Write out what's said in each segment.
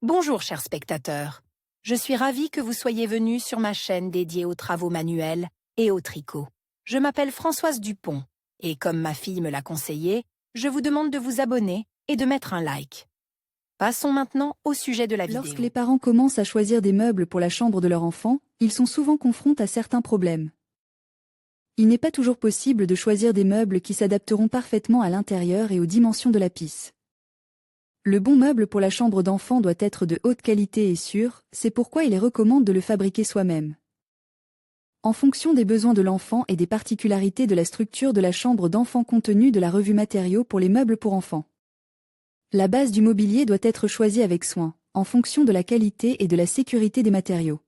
Bonjour chers spectateurs, je suis ravie que vous soyez venus sur ma chaîne dédiée aux travaux manuels et au tricot. Je m'appelle Françoise Dupont et comme ma fille me l'a conseillé, je vous demande de vous abonner et de mettre un like. Passons maintenant au sujet de la vidéo. Lorsque les parents commencent à choisir des meubles pour la chambre de leur enfant, ils sont souvent confrontés à certains problèmes. Il n'est pas toujours possible de choisir des meubles qui s'adapteront parfaitement à l'intérieur et aux dimensions de la pièce. Le bon meuble pour la chambre d'enfant doit être de haute qualité et sûr, c'est pourquoi il est recommandé de le fabriquer soi-même. En fonction des besoins de l'enfant et des particularités de la structure de la chambre d'enfant compte tenu de la revue matériaux pour les meubles pour enfants. La base du mobilier doit être choisie avec soin, en fonction de la qualité et de la sécurité des matériaux.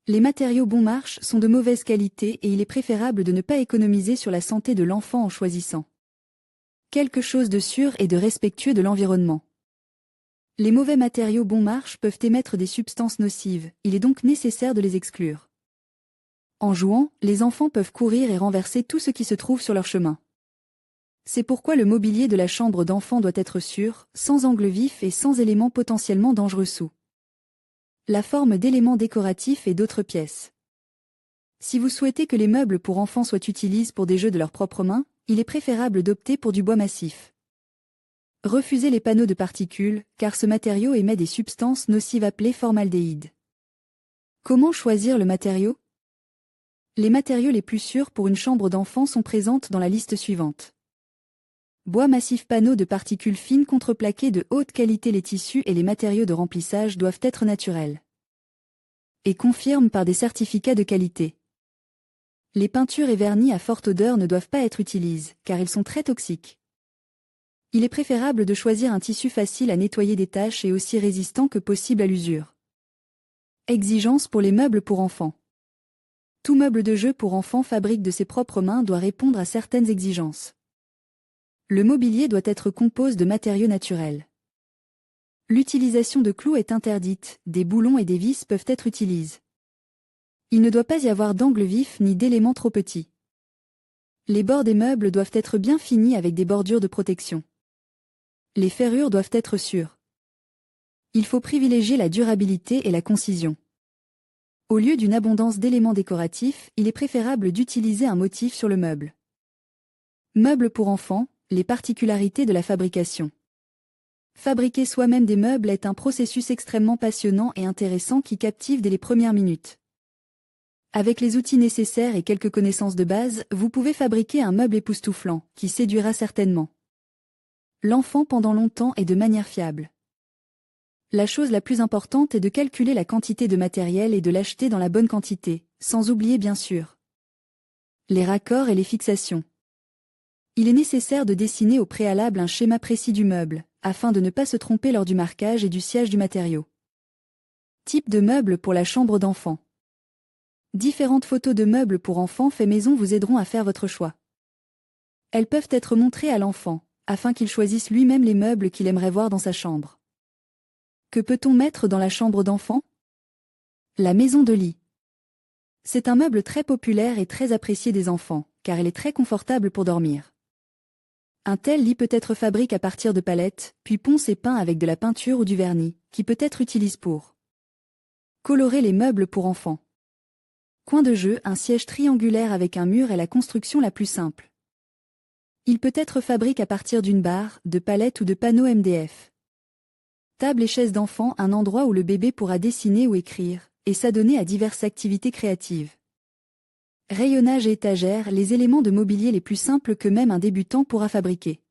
Les matériaux bon marche sont de mauvaise qualité et il est préférable de ne pas économiser sur la santé de l'enfant en choisissant quelque chose de sûr et de respectueux de l'environnement. Les mauvais matériaux bon marche peuvent émettre des substances nocives, il est donc nécessaire de les exclure. En jouant, les enfants peuvent courir et renverser tout ce qui se trouve sur leur chemin. C'est pourquoi le mobilier de la chambre d'enfant doit être sûr, sans angle vif et sans éléments potentiellement dangereux sous la forme d'éléments décoratifs et d'autres pièces. Si vous souhaitez que les meubles pour enfants soient utilisés pour des jeux de leurs propres mains, il est préférable d'opter pour du bois massif. Refusez les panneaux de particules, car ce matériau émet des substances nocives appelées formaldéhyde. Comment choisir le matériau? Les matériaux les plus sûrs pour une chambre d'enfant sont présents dans la liste suivante. Bois massif, panneaux de particules fines contreplaqués de haute qualité. Les tissus et les matériaux de remplissage doivent être naturels et confirment par des certificats de qualité. Les peintures et vernis à forte odeur ne doivent pas être utilisés, car ils sont très toxiques. Il est préférable de choisir un tissu facile à nettoyer des taches et aussi résistant que possible à l'usure. Exigences pour les meubles pour enfants. Tout meuble de jeu pour enfants fabriqué de ses propres mains doit répondre à certaines exigences. Le mobilier doit être composé de matériaux naturels. L'utilisation de clous est interdite, des boulons et des vis peuvent être utilisés. Il ne doit pas y avoir d'angle vif ni d'éléments trop petits. Les bords des meubles doivent être bien finis avec des bordures de protection. Les ferrures doivent être sûres. Il faut privilégier la durabilité et la concision. Au lieu d'une abondance d'éléments décoratifs, il est préférable d'utiliser un motif sur le meuble. Meubles pour enfants, les particularités de la fabrication. Fabriquer soi-même des meubles est un processus extrêmement passionnant et intéressant qui captive dès les premières minutes. Avec les outils nécessaires et quelques connaissances de base, vous pouvez fabriquer un meuble époustouflant, qui séduira certainement l'enfant pendant longtemps et de manière fiable. La chose la plus importante est de calculer la quantité de matériel et de l'acheter dans la bonne quantité, sans oublier bien sûr les raccords et les fixations. Il est nécessaire de dessiner au préalable un schéma précis du meuble, afin de ne pas se tromper lors du marquage et du sciage du matériau. Type de meuble pour la chambre d'enfant. Différentes photos de meubles pour enfants faits maison vous aideront à faire votre choix. Elles peuvent être montrées à l'enfant, afin qu'il choisisse lui-même les meubles qu'il aimerait voir dans sa chambre. Que peut-on mettre dans la chambre d'enfant? La maison de lit. C'est un meuble très populaire et très apprécié des enfants, car il est très confortable pour dormir. Un tel lit peut être fabriqué à partir de palettes, puis ponce et peint avec de la peinture ou du vernis, qui peut être utilisé pour colorer les meubles pour enfants. Coin de jeu, un siège triangulaire avec un mur est la construction la plus simple. Il peut être fabriqué à partir d'une barre, de palettes ou de panneaux MDF. Table et chaise d'enfant, un endroit où le bébé pourra dessiner ou écrire, et s'adonner à diverses activités créatives. Rayonnage et étagère, les éléments de mobilier les plus simples que même un débutant pourra fabriquer.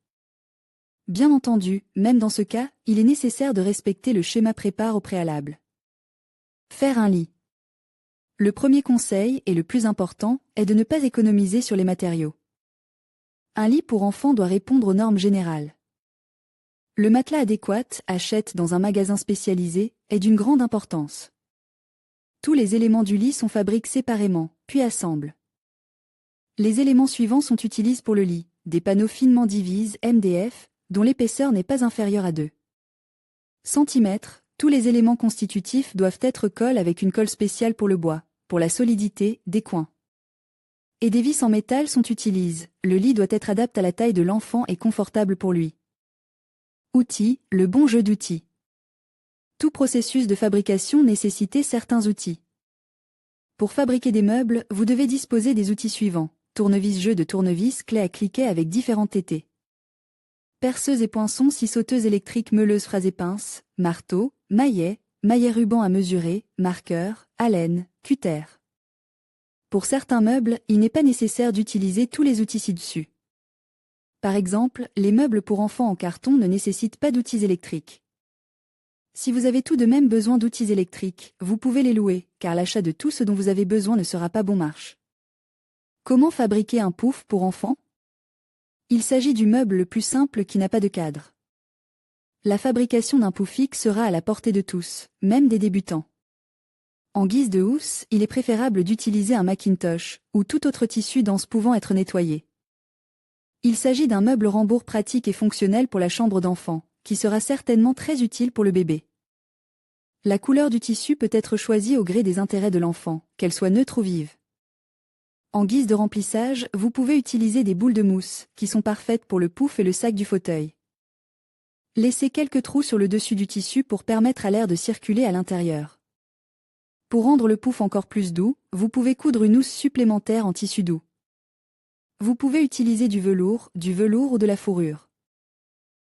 Bien entendu, même dans ce cas, il est nécessaire de respecter le schéma prépare au préalable. Faire un lit. Le premier conseil, et le plus important, est de ne pas économiser sur les matériaux. Un lit pour enfants doit répondre aux normes générales. Le matelas adéquat, achète dans un magasin spécialisé, est d'une grande importance. Tous les éléments du lit sont fabriqués séparément, puis assemblent. Les éléments suivants sont utilisés pour le lit, des panneaux finement divisés, MDF, dont l'épaisseur n'est pas inférieure à 2 cm. Tous les éléments constitutifs doivent être collés avec une colle spéciale pour le bois, pour la solidité, des coins. Et des vis en métal sont utilisées, le lit doit être adapté à la taille de l'enfant et confortable pour lui. Outils, le bon jeu d'outils. Tout processus de fabrication nécessitait certains outils. Pour fabriquer des meubles, vous devez disposer des outils suivants. Tournevis, jeu de tournevis, clé à cliquet avec différentes tétées. Perceuse et poinçon, scie sauteuse électrique, meuleuse, fraise et pince, marteau, maillet ruban à mesurer, marqueur, alène, cutter. Pour certains meubles, il n'est pas nécessaire d'utiliser tous les outils ci-dessus. Par exemple, les meubles pour enfants en carton ne nécessitent pas d'outils électriques. Si vous avez tout de même besoin d'outils électriques, vous pouvez les louer, car l'achat de tout ce dont vous avez besoin ne sera pas bon marche. Comment fabriquer un pouf pour enfants? Il s'agit du meuble le plus simple qui n'a pas de cadre. La fabrication d'un poufik sera à la portée de tous, même des débutants. En guise de housse, il est préférable d'utiliser un Macintosh, ou tout autre tissu dense pouvant être nettoyé. Il s'agit d'un meuble rembourre pratique et fonctionnel pour la chambre d'enfant, qui sera certainement très utile pour le bébé. La couleur du tissu peut être choisie au gré des intérêts de l'enfant, qu'elle soit neutre ou vive. En guise de remplissage, vous pouvez utiliser des boules de mousse, qui sont parfaites pour le pouf et le sac du fauteuil. Laissez quelques trous sur le dessus du tissu pour permettre à l'air de circuler à l'intérieur. Pour rendre le pouf encore plus doux, vous pouvez coudre une housse supplémentaire en tissu doux. Vous pouvez utiliser du velours ou de la fourrure.